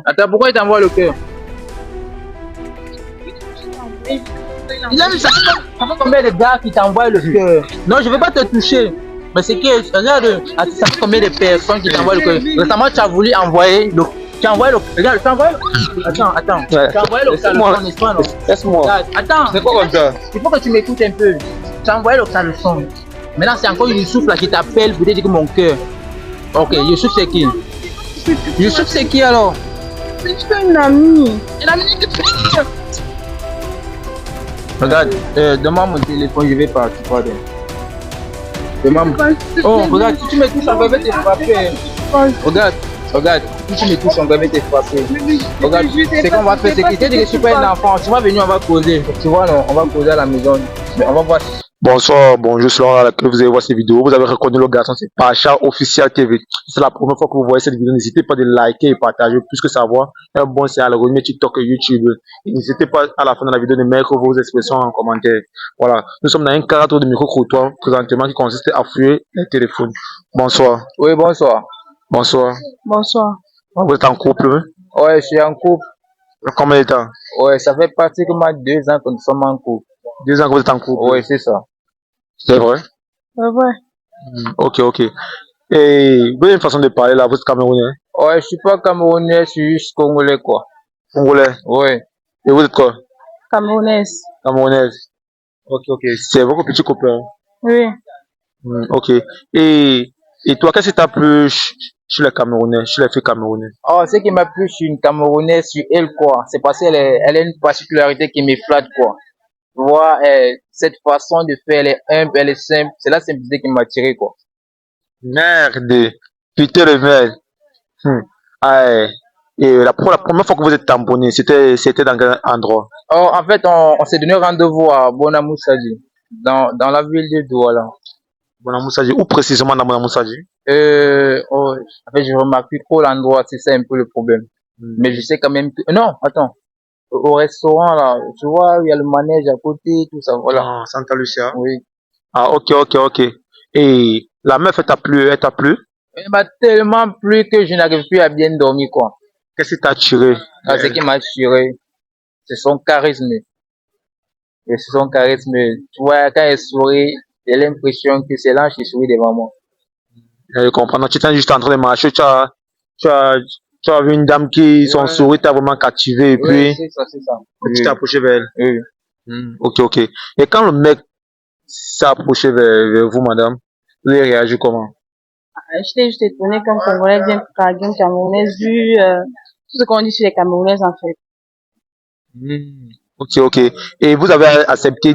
Attends, pourquoi il t'envoie le cœur? Il a mis ça fait combien de gars qui t'envoient le cœur? Non, je vais pas te toucher. Mais c'est que, regarde, ça fait combien de personnes qui t'envoient le cœur? Récemment, tu as voulu envoyer le. Tu as envoyé le. Regarde, tu as envoyé le. Attends. Ouais. Tu as envoyé le caleçon, n'est-ce pas, non? Laisse-moi. Regarde, attends. C'est quoi comme ça? Il faut que tu m'écoutes un peu. Tu as envoyé le caleçon. Maintenant, c'est encore Youssouf là qui t'appelle pour te dire que mon cœur. Ok, Youssouf, c'est qui? Youssouf, c'est qui alors? C'est une amie. Une amie que tu fais. Regarde, donne-moi mon téléphone, je vais partir, pardon. Oh, regarde, si tu me touches, on va te frapper. Regarde, si tu me touches, on va te frapper. Regarde, c'est qu'on va faire, c'est que tu es super un enfant, tu vas venir, on va causer. Tu vois, non, on va causer à la maison. On va voir. Bonsoir, bonjour, c'est Laurent à laquelle vous allez voir cette vidéo. Vous avez reconnu le garçon, c'est Pacha Official TV. C'est la première fois que vous voyez cette vidéo. N'hésitez pas de liker et partager plus que savoir. Un bon c'est à l'algorithme TikTok et YouTube. Et n'hésitez pas à la fin de la vidéo de mettre vos expressions en commentaire. Voilà. Nous sommes dans un cadre de micro-trottoir présentement qui consiste à fouiller les téléphones. Bonsoir. Oui, bonsoir. Bonsoir. Bonsoir. Vous êtes en couple, hein? Ouais, je suis en couple. Combien de temps? Ouais, ça fait pratiquement 2 ans que nous sommes en couple. 2 ans que vous êtes en couple? Ouais, c'est ça. C'est vrai? Ouais. Ok. Et vous avez une façon de parler là, vous êtes camerounais? Ouais, je suis pas camerounais, je suis juste congolais, quoi. Congolais? Ouais. Et vous êtes quoi? Camerounaise. Camerounaise. Ok. C'est votre petit copain. Oui. Ok. Et toi, qu'est-ce qui t'a plu chez les Camerounais, chez les filles camerounaises? Oh, ce qui m'a plu sur une Camerounaise, sur elle, quoi, c'est parce qu'elle a une particularité qui me flatte, quoi. Tu vois, cette façon de faire, elle est humble, elle est simple. C'est la simplicité qui m'a attiré, quoi. Merde. Putain de merde. Ah, et la première fois que vous êtes tamponné, c'était dans quel endroit? Oh, en fait, on s'est donné rendez-vous à Bonamoussadi, dans la ville de Douala. Bonamoussadi. Où précisément dans Bonamoussadi? Oh, en fait, je remarque plus trop l'endroit, c'est ça un peu le problème. Mais je sais quand même que... Non, attends. Au restaurant, là, tu vois, il y a le manège à côté, tout ça, voilà. Ah, Santa Lucia. Oui. Ah, ok. Et la meuf, elle t'a plu? Elle m'a tellement plu que je n'arrive plus à bien dormir, quoi. Qu'est-ce qui t'a attiré? Ah, ce qui m'a attiré, c'est son charisme. Et c'est son charisme. Tu vois, quand elle sourit, j'ai l'impression que c'est l'ange qui sourit devant moi. Je comprends. Donc, tu étais juste en train de marcher, tu as vu une dame qui, son sourire t'a vraiment captivé, et Oui, puis, c'est ça. tu t'es approché vers elle. Oui. Ok. Et quand le mec s'est approché vers vous, madame, vous avez réagi comment? J'étais juste étonnée qu'un Congolais vienne draguer une Camerounaise vu tout ce qu'on dit sur les Camerounaises en fait. Ok. Et vous avez accepté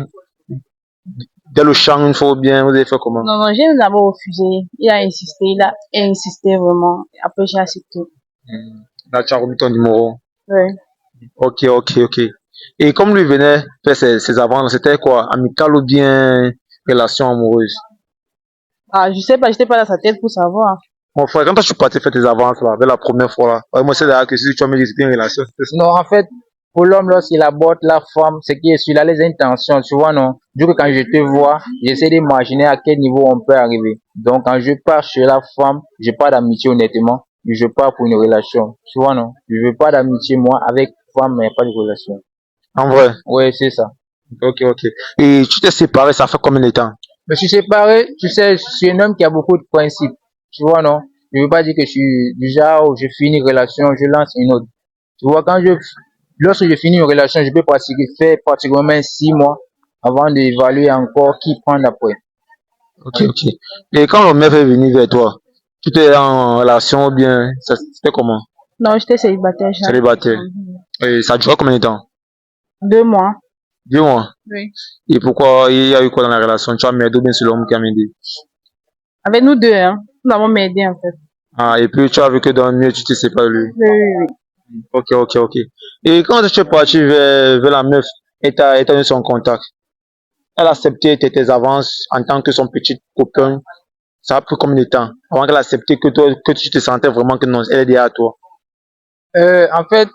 dès le champ une fois ou bien, vous avez fait comment? Non, j'ai d'abord refusé. Il a insisté vraiment. Après, j'ai accepté. Là, tu as remis ton numéro. Oui. Ok. Et comme lui venait faire ses avances, c'était quoi? Amical ou bien relation amoureuse? Ah, je sais pas, j'étais pas dans sa tête pour savoir. Mon frère, quand toi, tu partais faire tes avances là, dès la première fois là, moi c'est là que si tu as mis une relation, Non, en fait, pour l'homme, lorsqu'il aborde la femme, c'est qu'il est sur là les intentions, tu vois, non? Du coup, quand je te vois, j'essaie d'imaginer à quel niveau on peut arriver. Donc, quand je pars chez la femme, je pars d'amitié, honnêtement. Je pars pour une relation. Tu vois, non? Je veux pas d'amitié, moi, avec femme, mais pas de relation. en vrai. Ouais, c'est ça. Ok. Et tu t'es séparé, ça fait combien de temps? Je suis séparé, tu sais, je suis un homme qui a beaucoup de principes. Tu vois, non? Je veux pas dire que je suis du genre où je finis une relation, je lance une autre. Tu vois, lorsque je finis une relation, je peux faire pratiquement 6 mois avant d'évaluer encore qui prendre après. Ok. Et quand le mec est venu vers toi, tu étais en relation ou bien, c'était comment? Non, j'étais célibataire. Célibataire. Et ça durait combien de temps? 2 mois. 2 mois. Oui. Et pourquoi il y a eu quoi dans la relation? Tu as m'aidé ou bien c'est l'homme qui a m'aidé? Avec nous deux, hein. Nous avons m'aidé en fait. Ah, et puis tu as vu que dans le mieux, tu te sépares de lui. Oui. Ok. Et quand tu es parti vers la meuf et t'as eu son contact, elle a accepté tes avances en tant que son petit copain. Ça a pris combien de temps avant qu'elle accepte que tu te sentais vraiment que non, elle est derrière toi? En fait,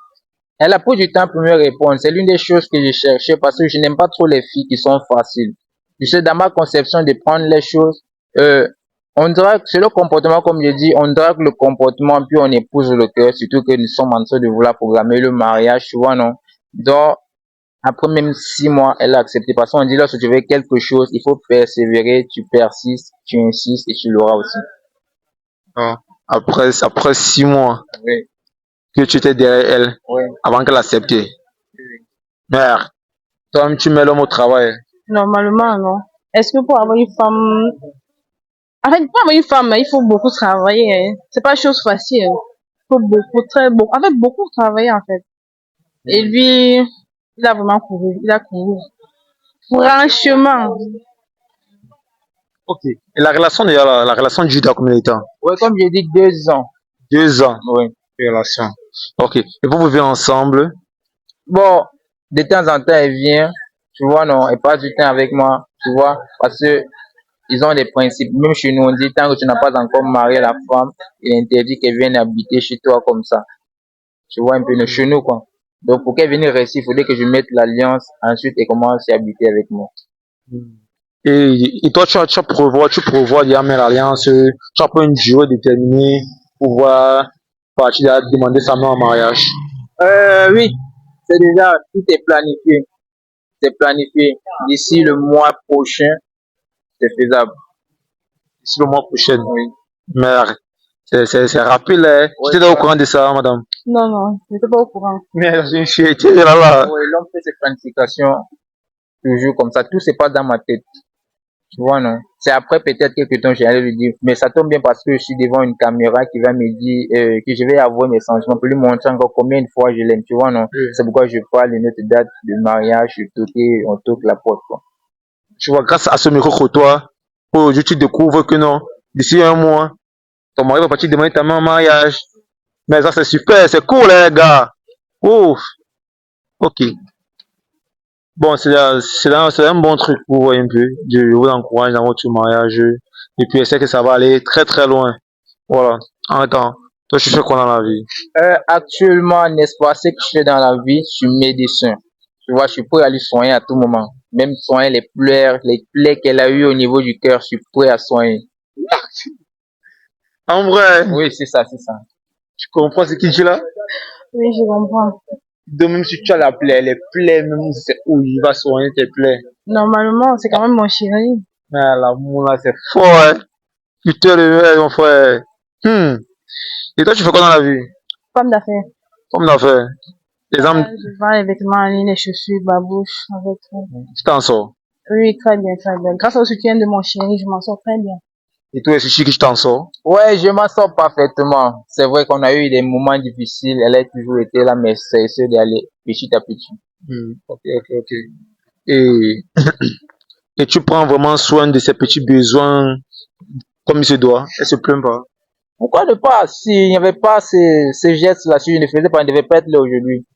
elle a pris du temps pour me répondre. C'est l'une des choses que je cherchais parce que je n'aime pas trop les filles qui sont faciles. Tu sais, dans ma conception de prendre les choses, On dirait que c'est le comportement, comme je dis, on dirait que le comportement, puis on épouse le cœur, surtout que nous sommes en train de vouloir programmer le mariage, tu vois, non? Donc, après même 6 mois, elle a accepté. Parce qu'on dit, lorsque tu veux quelque chose, il faut persévérer, tu persistes, tu insistes et tu l'auras aussi. Ah. Après 6 mois Oui, que tu étais derrière elle, oui, avant qu'elle accepte. oui. Merde, toi-même, tu mets l'homme au travail. Normalement, non. Est-ce que pour avoir une femme, en fait, pour avoir une femme, il faut beaucoup travailler, hein. C'est pas chose facile, hein. Il faut beaucoup, très beaucoup, en fait, beaucoup travailler, en fait. Et lui, il a vraiment couru, il a couru. Franchement, Ok. Et la relation, déjà, la relation dure dans combien de temps? Oui, comme je dis, 2 ans. 2 ans Oui. de relation. Ok. Et vous vivez ensemble? Bon, de temps en temps, elle vient, tu vois, non, elle passe du temps avec moi, tu vois, parce que ils ont des principes. Même chez nous, on dit, tant que tu n'as pas encore marié la femme, il est interdit qu'elle vienne habiter chez toi comme ça. Tu vois, un peu de chez nous, quoi. Donc, pour qu'elle vienne rester, il faudrait que je mette l'alliance, ensuite, elle commence à habiter avec moi. Et toi, tu prévois déjà mettre l'alliance, tu as pas une durée déterminée pour pouvoir partir à demander sa main en mariage. Oui, c'est déjà, tout est planifié. C'est planifié. D'ici le mois prochain, c'est faisable. D'ici le mois prochain. Oui. Merde. C'est rapide, hein. Oui, Tu étais au courant de ça, madame? non, non, je n'étais pas au courant. Merde, j'ai une fille, tu es là. Oui, l'homme fait ses planifications toujours comme ça. Tout c'est pas dans ma tête. Tu vois, non? C'est après peut-être quelques temps, j'allais lui dire. Mais ça tombe bien parce que je suis devant une caméra qui va me dire que je vais avouer mes sentiments pour lui montrer encore combien de fois je l'aime. Tu vois, non? Oui. C'est pourquoi je parle de notre date de mariage, on toque la porte, quoi. Tu vois, grâce à ce micro toi, aujourd'hui, tu découvres que non, d'ici un mois, ton mari va partir demander ta main en mariage. Mais ça, c'est super, c'est cool, hein, gars. Ouf, ok. Bon, c'est un bon truc pour vous un peu. Je vous encourage dans votre mariage. Et puis, je sais que ça va aller très très loin. Voilà. En attendant, toi, tu fais quoi dans la vie? Actuellement, n'est-ce pas, ce que je fais dans la vie, je suis médecin. Tu vois, je suis prêt à lui soigner à tout moment. Même soigner les plaies qu'elle a eues au niveau du cœur, je suis prêt à soigner. En vrai, Oui, c'est ça, c'est ça. tu comprends ce qu'il dit là? Oui, je comprends. De même si tu as la plaie, les plaies, même si c'est où il va soigner tes plaies. Normalement, c'est quand même mon chéri. Ah, l'amour là, c'est fort, hein. Putain, mon frère. Et toi, tu fais quoi dans la vie? Femme d'affaires. Comme d'affaires. Exemple, Je vends les vêtements en ligne, les chaussures, babouche, avec tout. tu t'en sors. Oui, très bien, très bien. Grâce au soutien de mon chéri, je m'en sors très bien. Et toi, c'est qui t'en sors? Ouais, je m'en sors parfaitement. C'est vrai qu'on a eu des moments difficiles. Elle a toujours été là, mais c'est essayer d'aller petit à petit. Ok, ok, ok. Et, et tu prends vraiment soin de ses petits besoins comme il se doit. Elle se plaint pas. Pourquoi ne pas? S'il n'y avait pas ces gestes-là, si je ne faisais pas, elle ne devait pas être là aujourd'hui.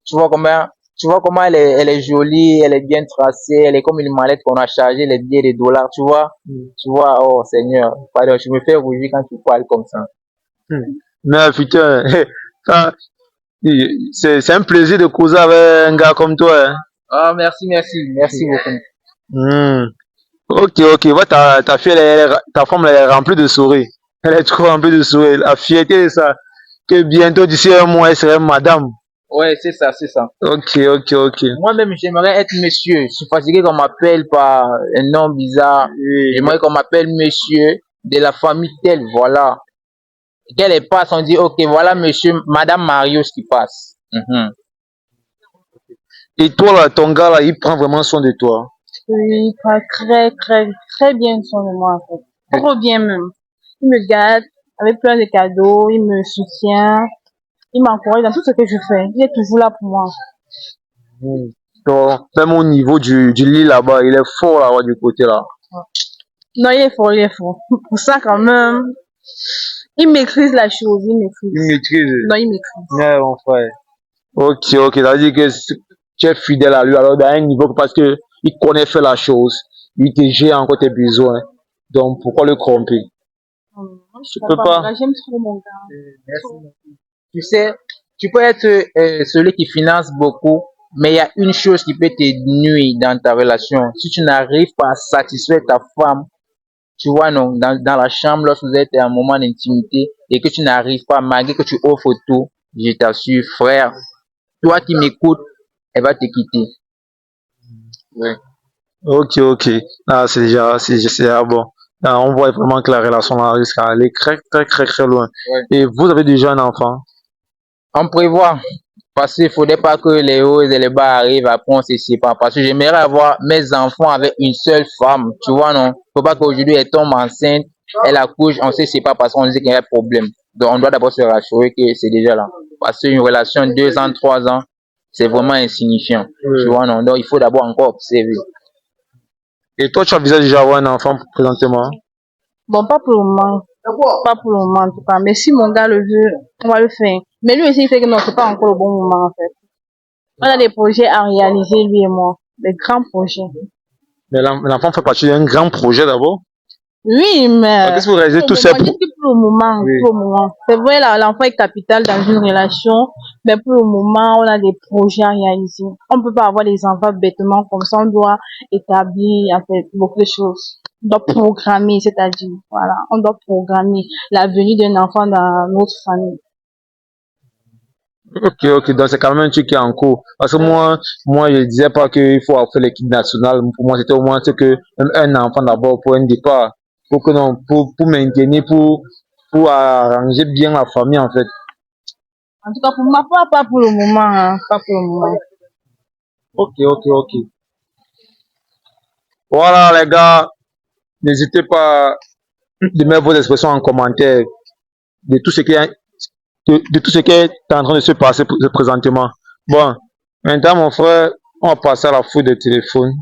Tu vois comment, tu vois comment elle est jolie, elle est bien tracée, elle est comme une mallette qu'on a chargé les billets de dollars, tu vois? Tu vois, oh Seigneur, pardon, je me fais rougir quand tu parles comme ça. Mais putain, ça, c'est un plaisir de causer avec un gars comme toi, hein. Ah, merci, merci, merci beaucoup. Hmm. Ok, ok. Ouais, ta fille, ta femme, elle est remplie de sourires. Elle est trop remplie de sourires. La fierté de ça. Que bientôt, d'ici un mois, elle serait madame. Ouais, c'est ça, c'est ça. Ok, ok, ok. Moi-même, j'aimerais être monsieur. Je suis fatigué qu'on m'appelle par un nom bizarre. J'aimerais qu'on m'appelle monsieur de la famille telle, voilà. Qu'elle passe, on dit, ok, voilà monsieur, madame Marius qui passe. Et toi, là, ton gars, là, il prend vraiment soin de toi. Oui, il prend très, très, très bien soin de moi, en fait. Trop bien même. Il me garde avec plein de cadeaux, il me soutient, il m'encourage dans tout ce que je fais. Il est toujours là pour moi. Donc, même au niveau du lit là-bas, il est fort là-bas du côté là. Non, il est fort, il est fort. Pour ça, quand même, il maîtrise la chose, il maîtrise. Il maîtrise. Non, il maîtrise. Ouais, mon frère. Ok, ok. Ça veut dire que tu es fidèle à lui alors dans un niveau parce que il connaît faire la chose. Il te gère encore tes besoins. Donc, pourquoi le tromper? Je peux pas. Là, j'aime trop mon gars. Merci. Tu sais, tu peux être celui qui finance beaucoup, mais il y a une chose qui peut te nuire dans ta relation. Si tu n'arrives pas à satisfaire ta femme tu vois, non, dans la chambre, lorsque vous êtes à un moment d'intimité et que tu n'arrives pas, malgré que tu offres tout, je t'assure, frère, toi qui m'écoutes, elle va te quitter. Ouais. Ok, ok. Ah, c'est déjà bon. Ah, on voit vraiment que la relation là risque à aller très, très, très, très loin. Ouais. Et vous avez déjà un enfant? On prévoit, parce qu'il faudrait pas que les hauts et les bas arrivent, après on se sépare. Parce que j'aimerais avoir mes enfants avec une seule femme, tu vois, non? Faut pas qu'aujourd'hui elle tombe enceinte, elle accouche, on se sépare parce qu'on dit qu'il y a un problème. Donc on doit d'abord se rassurer que c'est déjà là. Parce qu'une relation de 2 ans, 3 ans, c'est vraiment insignifiant. Tu vois, non? Donc il faut d'abord encore observer. Et toi, tu envisages déjà avoir un enfant présentement? Bon, pas pour le moment. Pas pour le moment, en tout cas. Mais si mon gars le veut, on va le faire. Mais lui aussi, il fait que non, c'est pas encore le bon moment, en fait. On a des projets à réaliser, lui et moi. Des grands projets. Mais l'enfant fait partie d'un grand projet d'abord. Oui, mais Qu'est-ce que vous réalisez pour tous le ces moment, je dis que pour le moment, Oui. pour le moment. C'est vrai, là, l'enfant est capital dans une relation, mais pour le moment, on a des projets à réaliser. On peut pas avoir des enfants bêtement comme ça, on doit établir, en fait, beaucoup de choses. On doit programmer, c'est-à-dire, voilà, on doit programmer la venue d'un enfant dans notre famille. Ok, ok, donc c'est quand même un truc qui est en cours. Parce que moi, je disais pas qu'il faut faire l'équipe nationale. Pour moi, c'était au moins c'est que un enfant d'abord pour un départ. Pour que non, pour maintenir, pour arranger bien la famille, en fait. En tout cas, pour moi, pas pour le moment, hein, pas pour le moment. Ok, ok, ok. Voilà, les gars, n'hésitez pas de mettre vos expressions en commentaire de tout ce qui est, de tout ce qui est en train de se passer présentement. Bon, maintenant, mon frère, on va passer à la fouille de téléphone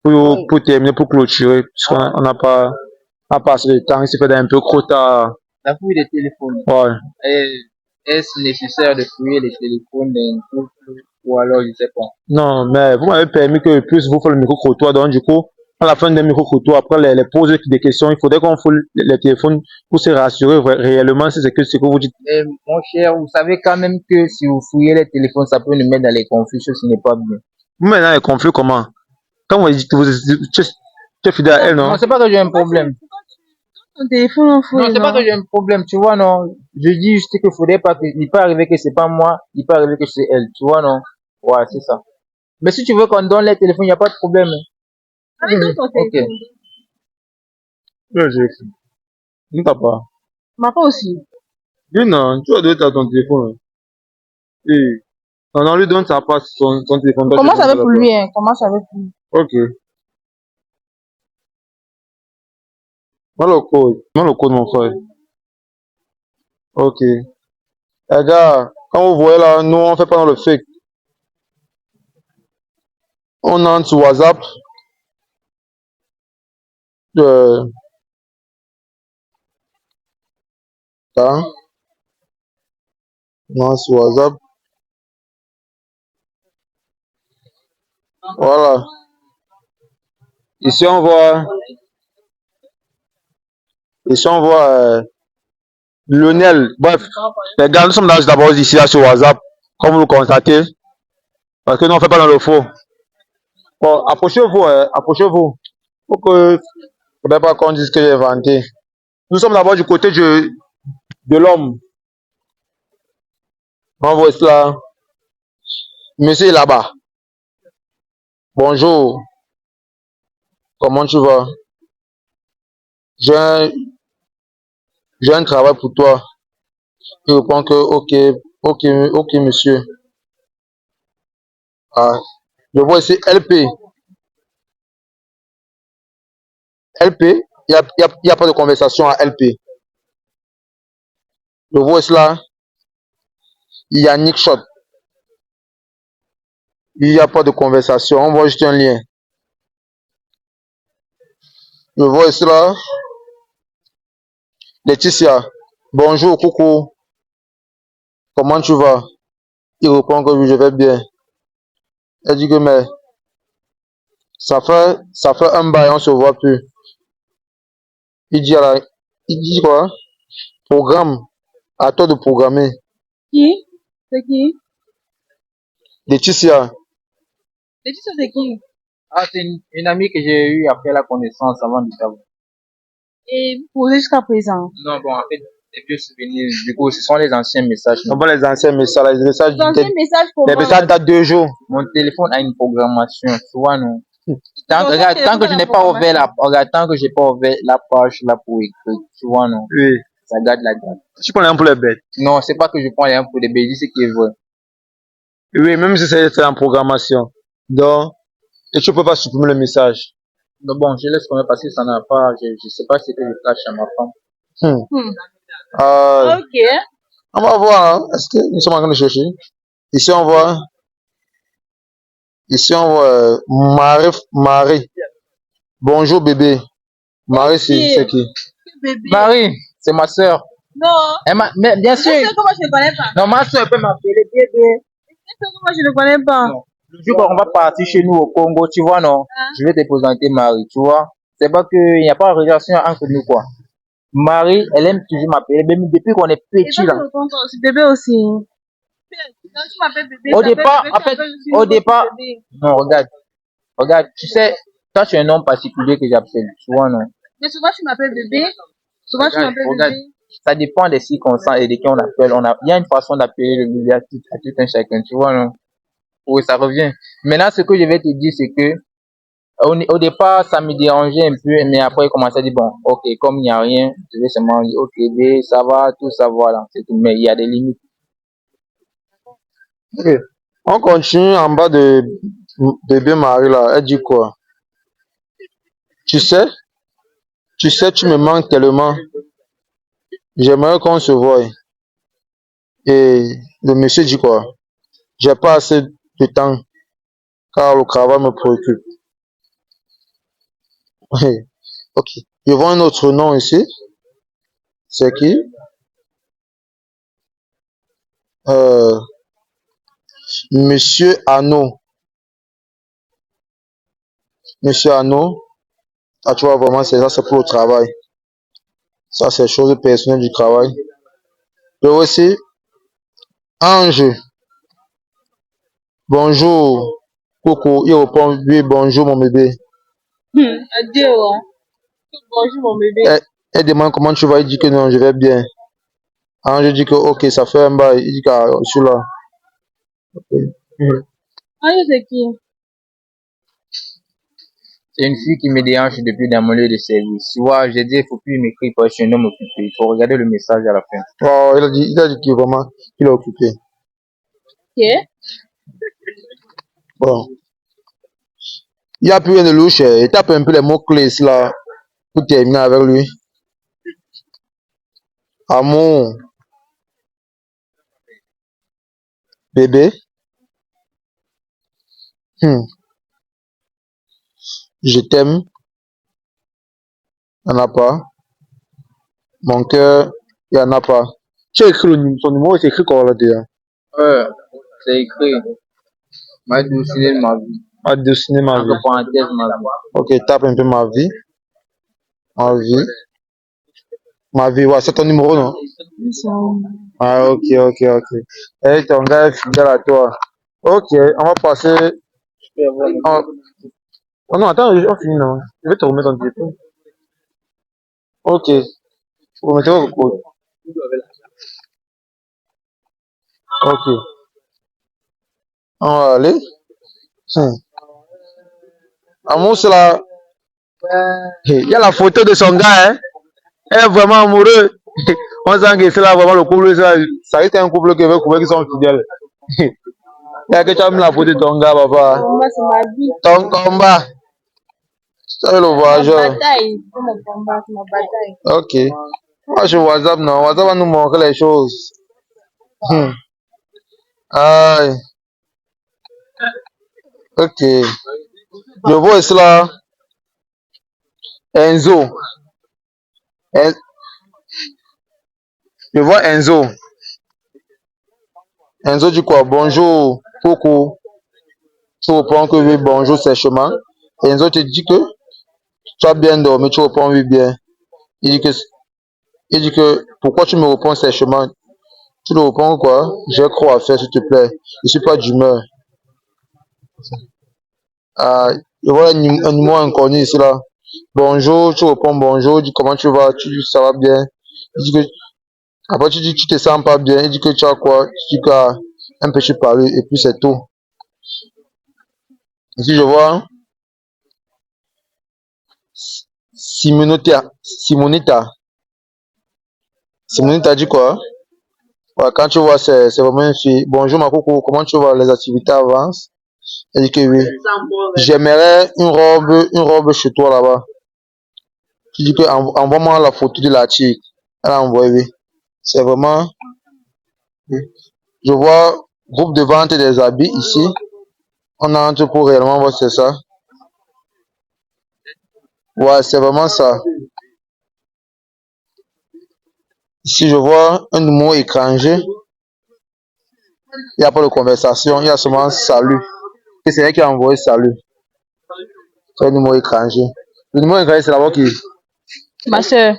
pour terminer, pour clôturer, puisqu'on n'a pas assez de temps, il s'est fait un peu trop tard. La fouille des téléphones. Ouais. Est-ce nécessaire de fouiller les téléphones d'un couple ou alors je sais pas. Non, mais vous m'avez permis que je puisse vous faire le micro-trottoir, donc du coup, à la fin d'un micro-trottoir, après les poses des questions, il faudrait qu'on fouille les téléphones pour se rassurer réellement si c'est que ce que vous dites. Mais mon cher, vous savez quand même que si vous fouillez les téléphones, ça peut nous mettre dans les confusions, ce n'est pas bien. Vous maintenant, les conflits, comment? Quand vous dites, tu es fidèle à elle, non? Non, c'est pas que j'ai un problème. Ton téléphone, on Non, fouille, c'est pas non? que j'ai un problème, tu vois, non. Je dis juste qu'il faudrait pas que, il peut arriver que c'est pas moi, il peut arriver que c'est elle, tu vois, non. Ouais, c'est ça. Mais si tu veux qu'on donne les téléphones, il n'y a pas de problème. Avec ton Ok. téléphone. Ouais, j'ai fait. Ne t'as pas. Ma part aussi. Lui, non, tu vas donner ton téléphone. Et, non, non, lui donne sa part, son téléphone. Toi, tu Commence donnes avec la pour part. lui, hein. Commence avec lui. Ok. Moi, le code, mon frère. Ok. Les gars, quand vous voyez là, nous, on fait pas dans le fake. On entre sur WhatsApp. Euh, hein, non, sur WhatsApp. Voilà. Ici, on voit, ici, on voit Lionel. Bref, les gars, nous sommes d'abord ici là, sur WhatsApp, comme vous le constatez. Parce que nous, on fait pas dans le faux. Bon, approchez-vous, approchez-vous. Faut que, faudrait pas qu'on dise que j'ai inventé. Nous sommes d'abord du côté de l'homme. On voit cela. Monsieur est là-bas. Bonjour. Comment tu vas? J'ai un, j'ai un travail pour toi. Il répond que, ok, ok, ok, monsieur. Ah, je vois ici LP. LP, il y a pas de conversation à LP. Je vois ici là, il y a Nick Shot. Il n'y a pas de conversation. On voit juste un lien. Je vois ici là, Laetitia. Bonjour, coucou. Comment tu vas? Il répond que oui, je vais bien. Elle dit que mais ça fait un bail, on se voit plus. Il dit il dit quoi? Programme. À toi de programmer. Qui? C'est qui? Laetitia. C'est qui, ça, c'est qui? Ah, c'est une amie que j'ai eue après la connaissance avant de savoir. Et vous posez jusqu'à présent. Non, bon, en fait, les vieux souvenirs, du coup, ce sont les anciens messages. On voit les anciens messages, les messages, Les anciens messages les comment? messages datent de 2 jours. Mon téléphone a une programmation, tu vois, non? Regarde, Tant que je n'ai pas ouvert tant que j'ai pas ouvert la page là pour écrire, tu vois, non? Oui. Ça garde la date. Tu prends les pour les bêtes. Non, c'est pas que je prends les pour des bêtises, c'est qui est vrai. Oui, même si c'est en programmation. Donc, et tu peux pas supprimer le message. Donc bon, je laisse comme parce que ça n'a pas, je sais pas ce que je cache à ma femme. Ok. On va voir, hein. Est-ce que nous sommes en train de chercher? Ici, on voit Marie. Bonjour, bébé. Marie, c'est qui? Bébé. Marie, c'est ma soeur. Non. Mais bien sûr. Ma soeur, comment je ne connais pas? Non, ma soeur peut m'appeler bébé. Comment je ne connais pas? Non. Le jour où on va partir chez nous au Congo, tu vois, non? Je vais te présenter Marie, tu vois. C'est pas qu'il n'y a pas de relation entre nous, quoi. Marie, elle aime toujours m'appeler bébé depuis qu'on est petit, là. Bébé aussi. Non, tu m'appelles bébé. Au départ, en fait, non, regarde, tu sais, toi, tu es un nom particulier que j'appelle, tu vois, non? Mais souvent, tu m'appelles bébé. Souvent, tu m'appelles bébé. Ça dépend des circonstances et de qui on appelle. Il y a une façon d'appeler le bébé à tout un chacun, tu vois, non? Oui, ça revient. Maintenant, ce que je vais te dire, c'est que, au départ, ça me dérangeait un peu, mais après, il commençait à dire, bon, ok, comme il n'y a rien, je vais seulement dire, ok, bébé, ça va, tout ça, voilà, c'est tout. Mais il y a des limites. Ok. On continue en bas de bébé Marie là. Elle dit quoi? Tu sais, tu me manques tellement. J'aimerais qu'on se voie. Et le monsieur dit quoi? J'ai pas assez de temps car le travail me préoccupe. Ok. Je vois un autre nom ici. C'est qui? Monsieur Arnaud. Monsieur Arnaud. Ah, tu vois vraiment, c'est ça, c'est pour le travail. Ça, c'est chose personnelle du travail. Je vois aussi Ange. Bonjour. Coucou. Il répond, oui, bonjour mon bébé. Adieu. Bonjour mon bébé. Elle demande comment tu vas. Il dit que non, je vais bien. Ange dit que ok, ça fait un bail. Il dit que je suis là. Ange, c'est qui? C'est une fille qui me dérange depuis dans mon lieu de service. Tu vois, j'ai dit, il faut plus m'écrire parce que je suis un homme occupé. Il faut regarder le message à la fin. Oh, il a dit qu'il vraiment, il est occupé. Ok. Bon. Il n'y a plus rien de louche. Il tape un peu les mots-clés là pour terminer avec lui. Amour. Bébé. Je t'aime. Il n'y en a pas. Mon cœur, il n'y en a pas. Tu as écrit son numéro, c'est écrit quoi là-dedans? C'est écrit. M'a dessiné ma vie. M'a dessiné ma vie. Entre parenthèses, ma vie. Ok, tape un peu ma vie. Ma vie. Ma vie, ouais, c'est ton numéro, non? Ah, ok. Et ton gars est fidèle à toi. Ok, on va passer. Oh non, attends, on finit, non. Je vais te remettre ton téléphone. Ok. Vous mettez vos code. Ok. On va aller. Amour, c'est là. Il y a la photo de son gars, hein. Elle est vraiment amoureux. On sent que c'est là vraiment le couple, ça reste un couple qui veut prouver qu'ils sont fidèles. Il y a que tu as mis la photo de ton gars, papa. Moi, c'est ma vie. Ton combat. C'est le voyageur. Ma bataille. C'est mon combat, c'est ma bataille. Ok. Moi, je WhatsApp, non. WhatsApp va nous montrer les choses. Aïe. Ok. Je vois ici là. Enzo. Je vois Enzo. Enzo dit quoi? Bonjour. Coucou. Tu réponds que oui, bonjour sèchement. Enzo te dit que tu as bien dormi, tu réponds oui bien. Il dit que pourquoi tu me réponds sèchement? Tu lui réponds quoi? J'ai quoi à faire s'il te plaît. Je suis pas d'humeur. Je vois un numéro inconnu ici là. Bonjour, tu réponds bonjour, il dit comment tu vas, tu dis ça va bien. Il dit que, après tu dis que tu te sens pas bien, il dit que tu as quoi, tu dis que un petit parler et puis c'est tout. Ici je vois Simonita. Simonita dit quoi? Ouais, quand tu vois, c'est vraiment une fille. Bonjour ma coco, comment tu vas? Les activités avancent? Elle dit que oui. J'aimerais une robe chez toi là-bas. Tu dis que envoie-moi la photo de la chic. Elle a envoyé, oui. C'est vraiment. Je vois groupe de vente des habits ici. On entre pour réellement voir c'est ça. Ouais, c'est vraiment ça. Ici, je vois un numéro étranger. Il n'y a pas de conversation, il y a seulement salut. Et c'est elle qui a envoyé salut. C'est un numéro étranger. Le numéro étranger, c'est là-bas qui. Ma soeur.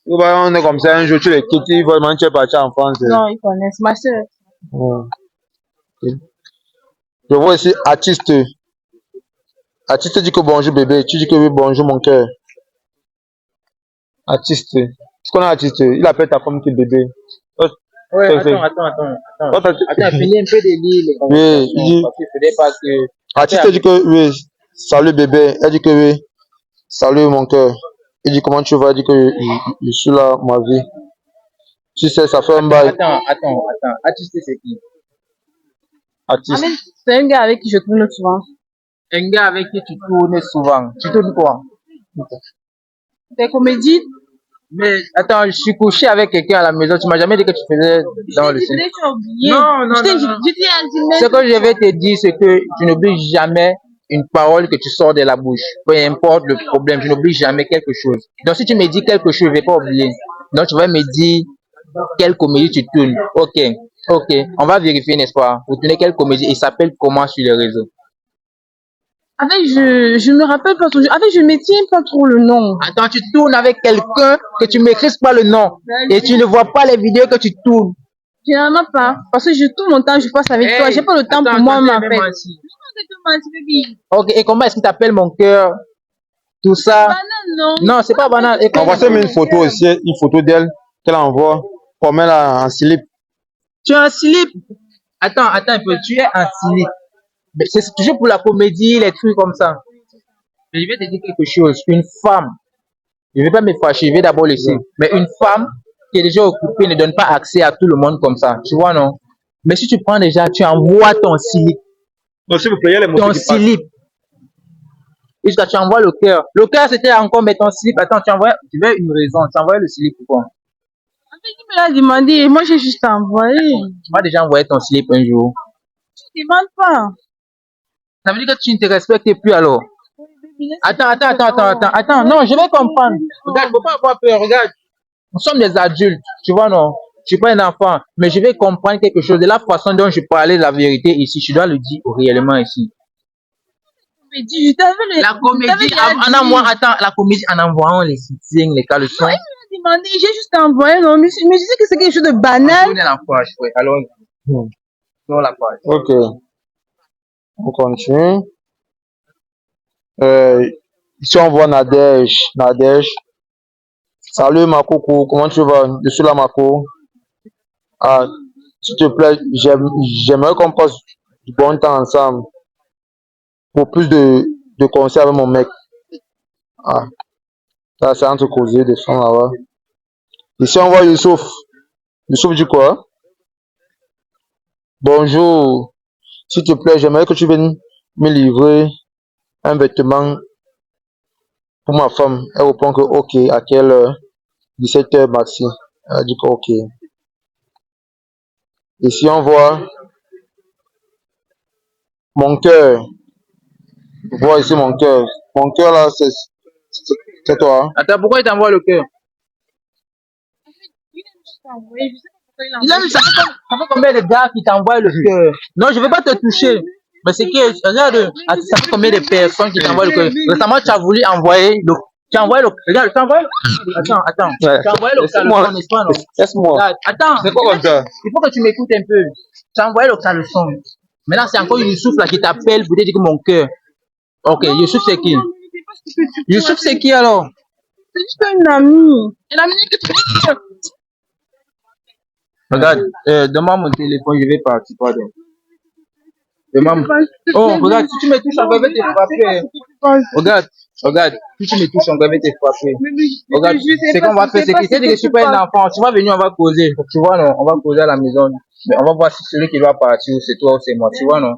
On est comme ça, un jour tu les quittes, vraiment tu es parti en France. Non, ils connaissent. Ma soeur. Ouais. Ok. Je vois ici artiste. Artiste dit que bonjour bébé. Tu dis que oui, bonjour mon cœur. Artiste. Tu connais artiste? Il appelle ta femme qui est bébé. Ouais, Ça, c'est- attends, finis un peu de lire les Oui, conversations, parce qu'il faudrait pas que... artiste dit que oui, salut bébé. Elle dit que oui, salut mon cœur. Il dit comment tu vas? Il dit que je suis là, ma vie. Tu sais, ça fait un bail. Attends. Artiste, c'est qui? Artiste. Ah, mais c'est un gars avec qui je tourne souvent. Un gars avec qui tu tournes souvent. Tu tournes quoi? Des comédies. Mais attends, je suis couché avec quelqu'un à la maison. Tu m'as jamais dit que tu faisais dans le cinéma. Tu as oublié. Non. Je t'ai dit, Ce que je vais te dire, c'est que tu n'oublies jamais une parole que tu sors de la bouche. Peu importe le problème, tu n'oublies jamais quelque chose. Donc si tu me dis quelque chose, je ne vais pas oublier. Donc tu vas me dire quelle comédie tu tournes. Ok. On va vérifier, n'est-ce pas? Vous tournez quelle comédie? Il s'appelle comment sur les réseaux? En fait, je me rappelle pas trop. En fait, je ne maintiens pas trop le nom. Attends, tu tournes avec quelqu'un que tu maîtrises pas le nom et tu ne vois pas les vidéos que tu tournes. Généralement pas. Parce que tout mon temps, je passe avec toi. J'ai pas le temps pour moi, en fait. Ok, et comment est-ce qu'il t'appelle mon cœur? Tout ça. Banane, non. Non, c'est pas banal. Et On va se mettre une photo ici, une photo d'elle qu'elle envoie. Comme elle a en slip. tu es en slip. Attends un peu, tu es en slip. Mais c'est toujours pour la comédie, les trucs comme ça. Mais je vais te dire quelque chose. Une femme, je ne vais pas me fâcher, je vais d'abord laisser. Mais une femme qui est déjà occupée ne donne pas accès à tout le monde comme ça. Tu vois, non? Mais si tu prends déjà, tu envoies ton slip. Non, s'il vous plaît, il y a les mots Ton qui passent. slip. Jusqu'à tu envoies le cœur. Le cœur, c'était encore, mais ton slip. Attends, tu envoies, tu veux une raison. Tu envoies le slip pourquoi? En fait, il me l'a demandé et moi, j'ai juste envoyé. Tu m'as déjà envoyé ton slip un jour. Tu ne demandes pas. Ça veut dire que tu ne te respectes plus alors. Attends. Non, je vais comprendre. Regarde, faut pas avoir peur. Regarde, nous sommes des adultes. Tu vois, non? Je suis pas un enfant. Mais je vais comprendre quelque chose. De la façon dont je parlais de la vérité ici, je dois le dire réellement ici. Je t'avais La comédie, la comédie en envoyant les settings, les caleçons. Ouais, il m'a demandé, j'ai juste envoyé, non, mais je sais que c'est quelque chose de banal. Tournez la page, ouais. Alors, tournons la page. Ok, on continue. Ici, on voit Nadège. Salut ma coco, comment tu vas? Je suis là, Marco. Ah, s'il te plaît, j'aimerais qu'on passe du bon temps ensemble pour plus de conseils avec mon mec. Ah, ça, c'est entre causer des femmes là-bas. Ici, on voit Youssouf. Youssouf dit quoi? Bonjour. S'il te plaît, j'aimerais que tu viennes me livrer un vêtement pour ma femme. Elle répond que ok, à quelle heure? 17h maxi. Elle dit que ok. Ici, on voit mon cœur. Vois ici mon cœur. Mon cœur là, c'est toi. Hein? Attends, pourquoi il t'envoie le cœur? Ça fait combien de gars qui t'envoient le cœur? Non, je ne veux pas te toucher. Mais c'est que, regarde, ça fait combien de personnes qui t'envoient le cœur? Récemment, tu as voulu envoyer le. Tu as envoyé le. Regarde, tu as envoyé. Attends. Ouais. Tu as envoyé le caleçon, n'est-ce pas, non? Laisse-moi. Regarde, attends. C'est quoi comme ça? Il faut que tu m'écoutes un peu. Tu as envoyé le caleçon. Maintenant, c'est encore Youssouf là qui t'appelle pour te dire que mon cœur. Ok, Youssouf, c'est qui? Youssouf, c'est qui alors? C'est juste une amie. Une amie que tu connais. Regarde, demande mon téléphone, je vais partir, pardon. Demande. Oh, regarde, si tu me touches, on va te frapper. Regarde, si tu me touches, on va te frapper. Regarde, c'est qu'on va faire, c'est que c'est que je suis pas un enfant. Tu vas venir, on va causer. Tu vois, non, on va causer à la maison. Mais on va voir si celui qui doit partir, c'est toi ou c'est moi. Tu vois, non?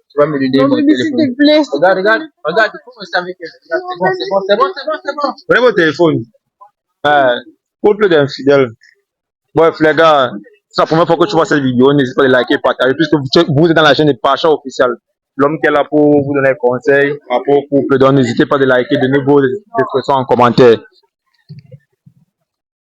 Tu vas me lui donner mon téléphone. Regarde, il faut me savoir que c'est bon. Prenez votre téléphone. Couple d'infidèles. Bref, les gars, c'est la première fois que tu vois cette vidéo. N'hésitez pas à liker et partager, puisque vous êtes dans la chaîne de Pacha officiel. L'homme qui est là pour vous donner conseils par rapport au couple. Donc, n'hésitez pas à liker, donner vos expressions en commentaire.